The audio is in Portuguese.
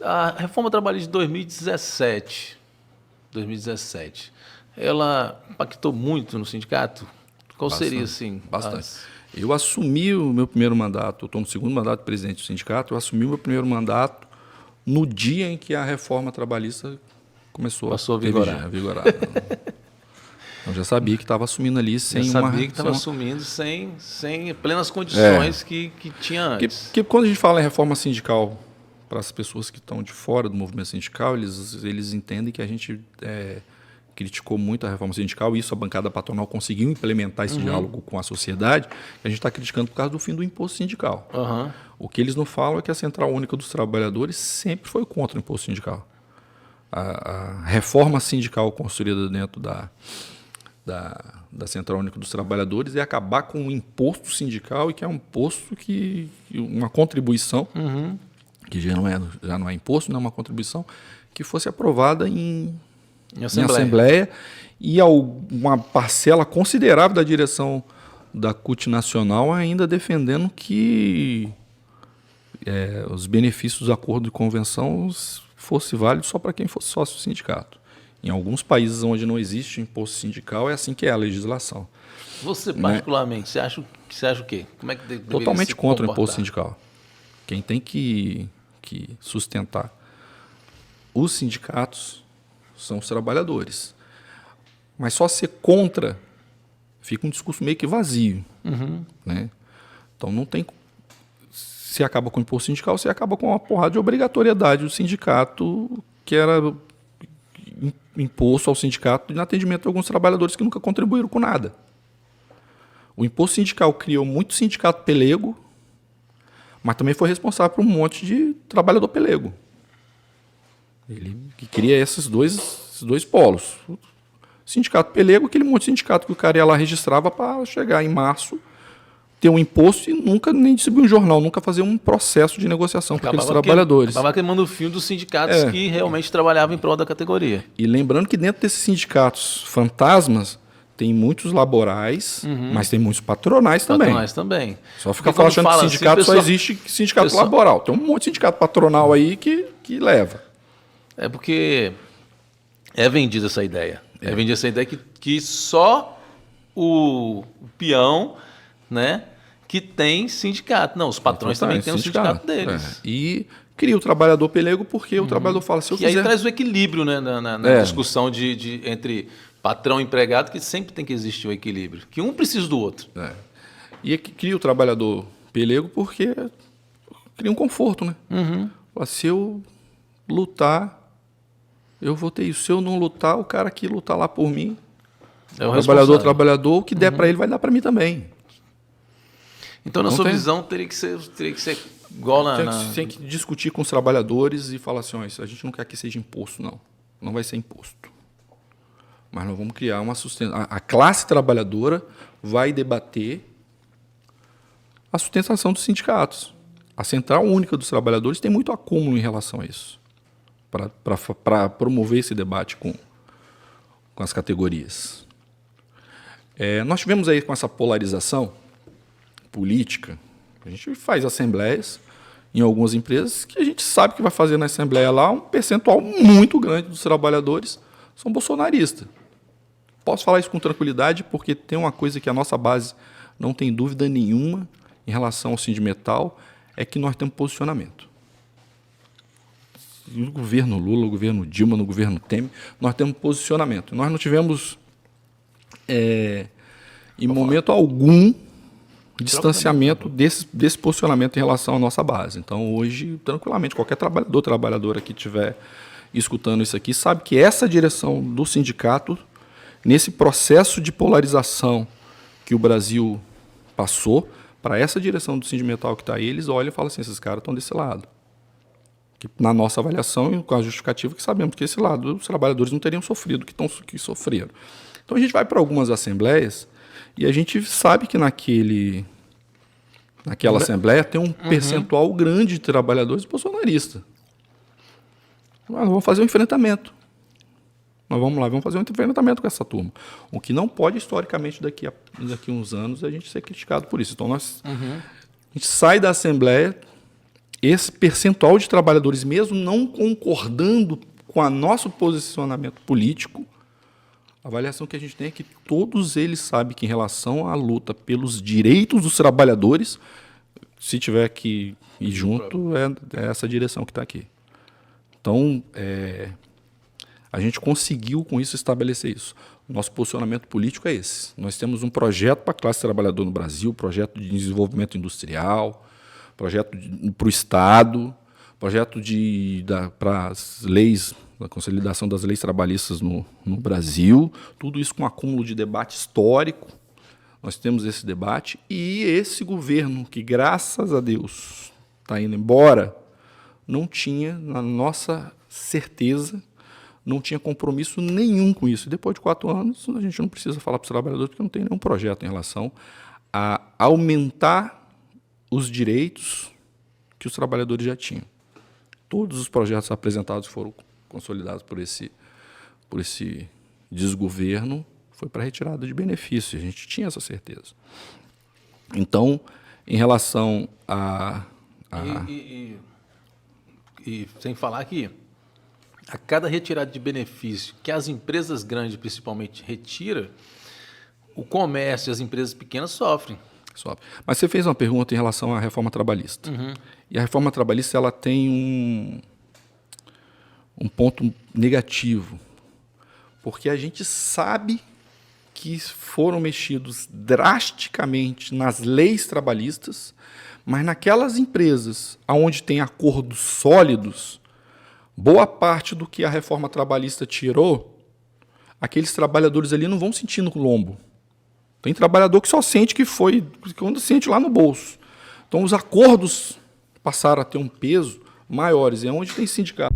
A reforma trabalhista de 2017, ela impactou muito no sindicato? Qual seria, assim? Bastante. Eu assumi o meu primeiro mandato, eu estou no segundo mandato de presidente do sindicato, eu assumi o meu primeiro mandato no dia em que a reforma trabalhista Passou a vigorar. Eu já sabia que estava assumindo ali sem uma... Já sabia que estava assumindo sem plenas condições que tinha antes. Porque quando a gente fala em reforma sindical, para as pessoas que estão de fora do movimento sindical, eles entendem que a gente criticou muito a reforma sindical e isso a bancada patronal conseguiu implementar esse diálogo com a sociedade, a gente está criticando por causa do fim do imposto sindical. O que eles não falam é que a Central Única dos Trabalhadores sempre foi contra o imposto sindical. A reforma sindical construída dentro da Central Única dos Trabalhadores é acabar com o imposto sindical, e que é um imposto uma contribuição, que já não é imposto, não é uma contribuição, que fosse aprovada em Assembleia, e uma parcela considerável da direção da CUT Nacional ainda defendendo que os benefícios do acordo de convenção fosse válido só para quem fosse sócio do sindicato. Em alguns países onde não existe imposto sindical, é assim que é a legislação. Você, particularmente, você acha o quê? Como é que deveria Totalmente contra o imposto sindical. Quem tem que sustentar os sindicatos são os trabalhadores. Mas só ser contra fica um discurso meio que vazio. Né? Então não tem... Se acaba com o imposto sindical, você acaba com uma porrada de obrigatoriedade do sindicato, que era imposto ao sindicato em atendimento a alguns trabalhadores que nunca contribuíram com nada. O imposto sindical criou muito sindicato pelego, mas também foi responsável por um monte de trabalhador pelego. Ele que cria esses dois polos. O sindicato pelego, aquele monte de sindicato que o cara ia lá registrava para chegar em março, ter um imposto e nunca nem distribuir um jornal, nunca fazer um processo de negociação com aqueles trabalhadores. Acabava queimando o fio dos sindicatos que realmente trabalhavam em prol da categoria. E lembrando que dentro desses sindicatos fantasmas tem muitos laborais, mas tem muitos patronais também. Só fica achando que sindicato assim, só existe sindicato laboral. Tem um monte de sindicato patronal aí que leva. É porque é vendida essa ideia. É vendida essa ideia que só o peão, né, que tem sindicato. Não, os patrões também têm o sindicato deles. E cria o trabalhador pelego porque o trabalhador fala, se eu quiser... E aí traz o equilíbrio, né, na discussão entre patrão e empregado, que sempre tem que existir o equilíbrio. Que um precisa do outro. E cria o trabalhador pelego porque cria um conforto, né? Fala, se eu lutar, eu vou ter isso. Se eu não lutar, o cara que lutar lá por mim, trabalhador, o que der para ele vai dar para mim também. Então, na sua visão, teria que ser igual Tem que discutir com os trabalhadores e falar assim, a gente não quer que seja imposto, não. Não vai ser imposto. Mas nós vamos criar uma sustentação. A classe trabalhadora vai debater a sustentação dos sindicatos. A Central Única dos Trabalhadores tem muito acúmulo em relação a isso, para promover esse debate com as categorias. Nós tivemos aí com essa polarização política, a gente faz assembleias em algumas empresas que a gente sabe que vai fazer na assembleia lá um percentual muito grande dos trabalhadores são bolsonaristas. Posso falar isso com tranquilidade porque tem uma coisa que a nossa base não tem dúvida nenhuma em relação ao Sindimetal, é que nós temos posicionamento. No governo Lula, no governo Dilma, no governo Temer, nós temos posicionamento. Nós não tivemos, em momento algum, distanciamento desse posicionamento em relação à nossa base. Então, hoje, tranquilamente, qualquer trabalhadora que estiver escutando isso aqui sabe que essa direção do sindicato, nesse processo de polarização que o Brasil passou, para essa direção do Sindimetal que está aí, eles olham e falam assim, esses caras estão desse lado. Que, na nossa avaliação e com a justificativa que sabemos que esse lado os trabalhadores não teriam sofrido que sofreram. Então, a gente vai para algumas assembleias e a gente sabe que naquela assembleia tem um percentual grande de trabalhadores bolsonaristas. Nós vamos fazer um enfrentamento. Nós vamos lá, vamos fazer um enfrentamento com essa turma. O que não pode, historicamente, daqui a uns anos, a gente ser criticado por isso. Então, a gente sai da assembleia esse percentual de trabalhadores, mesmo não concordando com o nosso posicionamento político, a avaliação que a gente tem é que todos eles sabem que, em relação à luta pelos direitos dos trabalhadores, se tiver que ir junto, é essa direção que está aqui. Então, a gente conseguiu, com isso, estabelecer isso. Nosso posicionamento político é esse. Nós temos um projeto para a classe trabalhadora no Brasil, projeto de desenvolvimento industrial, projeto para o Estado, projeto para as leis, a consolidação das leis trabalhistas no Brasil, tudo isso com um acúmulo de debate histórico. Nós temos esse debate e esse governo, que graças a Deus está indo embora, não tinha, na nossa certeza, não tinha compromisso nenhum com isso. E depois de 4 anos, a gente não precisa falar para os trabalhadores, porque não tem nenhum projeto em relação a aumentar os direitos que os trabalhadores já tinham. Todos os projetos apresentados foram consolidados por esse desgoverno, foi para retirada de benefícios, a gente tinha essa certeza. Então, em relação a... E sem falar que a cada retirada de benefício que as empresas grandes, principalmente, retiram, o comércio e as empresas pequenas sofrem. Mas você fez uma pergunta em relação à reforma trabalhista. Uhum. E a reforma trabalhista ela tem um ponto negativo, porque a gente sabe que foram mexidos drasticamente nas leis trabalhistas, mas naquelas empresas onde tem acordos sólidos, boa parte do que a reforma trabalhista tirou, aqueles trabalhadores ali não vão sentir no lombo. Tem trabalhador que só sente quando sente lá no bolso. Então, os acordos passaram a ter um peso maiores. É onde tem sindicato